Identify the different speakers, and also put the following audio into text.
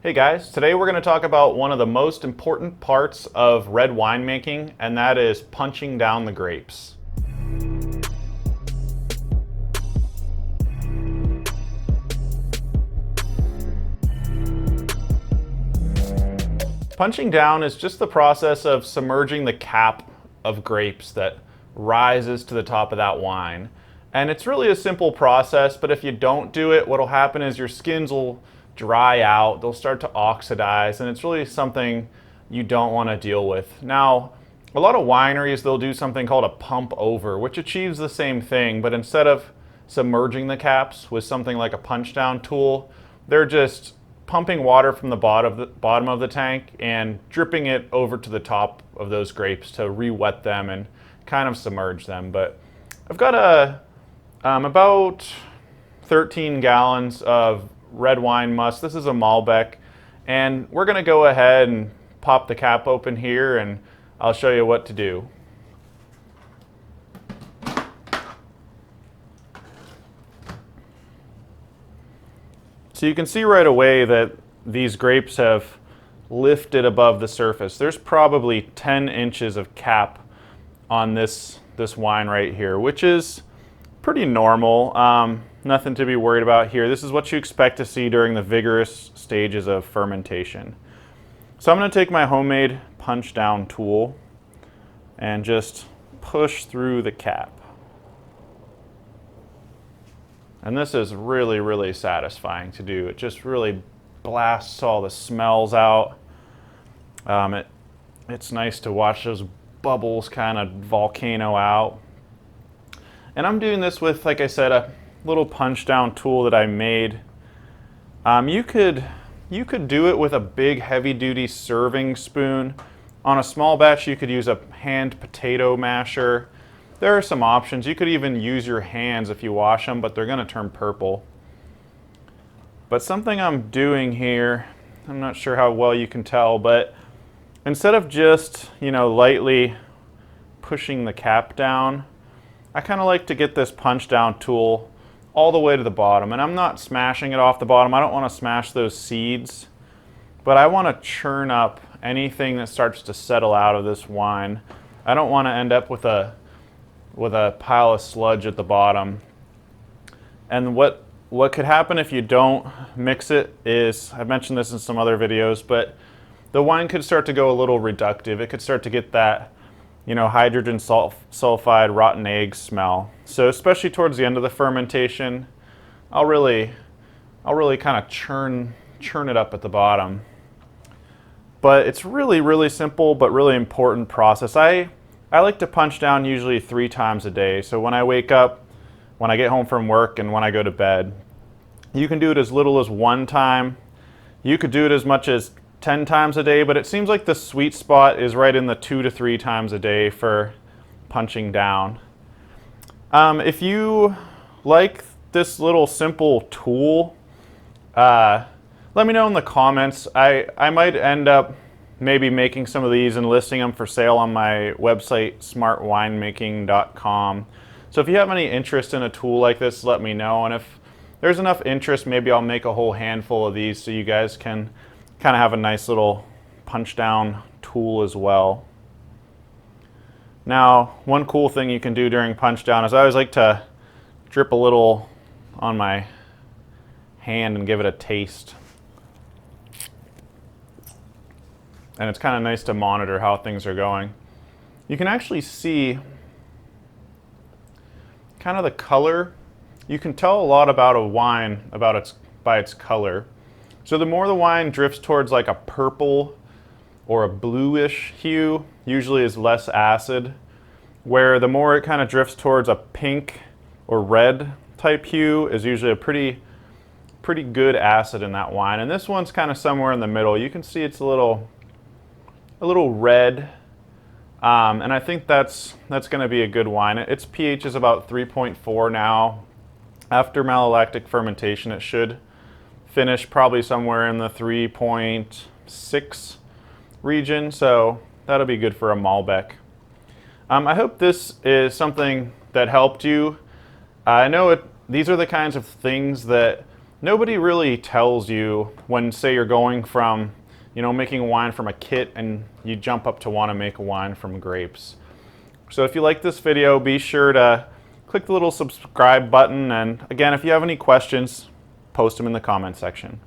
Speaker 1: Hey guys, today we're going to talk about one of the most important parts of red winemaking, and that is punching down the grapes. Punching down is just the process of submerging the cap of grapes that rises to the top of that wine. And it's really a simple process, but if you don't do it, what'll happen is your skins will dry out, they'll start to oxidize, and it's really something you don't want to deal with. Now, a lot of wineries, they'll do something called a pump over, which achieves the same thing, but instead of submerging the caps with something like a punch down tool, they're just pumping water from the bottom of the tank and dripping it over to the top of those grapes to re-wet them and kind of submerge them. But I've got about 13 gallons of red wine must. This is a Malbec, and we're going to go ahead and pop the cap open here and I'll show you what to do. So you can see right away that these grapes have lifted above the surface. There's probably 10 inches of cap on this wine right here, which is pretty normal. Nothing to be worried about here. This is what you expect to see during the vigorous stages of fermentation. So I'm going to take my homemade punch down tool and just push through the cap. And this is really, really satisfying to do. It just really blasts all the smells out. It's nice to watch those bubbles kind of volcano out. And I'm doing this with, like I said, a little punch down tool that I made. You could do it with a big heavy duty serving spoon. On a small batch, you could use a hand potato masher. There are some options. You could even use your hands if you wash them, but they're going to turn purple. But something I'm doing here, I'm not sure how well you can tell, but instead of just, lightly pushing the cap down, I kind of like to get this punch down tool all the way to the bottom. And I'm not smashing it off the bottom. I don't want to smash those seeds, but I want to churn up anything that starts to settle out of this wine. I don't want to end up with a pile of sludge at the bottom. And what could happen if you don't mix it is, I've mentioned this in some other videos, but the wine could start to go a little reductive. It could start to get that, hydrogen sulfide, rotten egg smell. So especially towards the end of the fermentation, I'll really kind of churn it up at the bottom. But it's really, really simple, but really important process. I like to punch down usually 3 times a day. So when I wake up, when I get home from work, and when I go to bed. You can do it as little as 1 time. You could do it as much as 10 times a day, but it seems like the sweet spot is right in the 2 to 3 times a day for punching down. If you like this little simple tool, let me know in the comments. I might end up maybe making some of these and listing them for sale on my website, smartwinemaking.com. So if you have any interest in a tool like this, let me know. And if there's enough interest, maybe I'll make a whole handful of these so you guys can kind of have a nice little punch down tool as well. Now, one cool thing you can do during punch down is I always like to drip a little on my hand and give it a taste. And it's kind of nice to monitor how things are going. You can actually see kind of the color. You can tell a lot about a wine by its color. So the more the wine drifts towards like a purple or a bluish hue, usually is less acid, where the more it kind of drifts towards a pink or red type hue is usually a pretty good acid in that wine. And this one's kind of somewhere in the middle. You can see it's a little red, and I think that's going to be a good wine. Its pH is about 3.4 now. After malolactic fermentation, it should finish probably somewhere in the 3.6 region, so that'll be good for a Malbec. I hope this is something that helped you. I know these are the kinds of things that Nobody really tells you when, say, you're going from, making wine from a kit and you jump up to want to make a wine from grapes. So if you like this video, be sure to click the little subscribe button, and again, if you have any questions, post them in the comment section.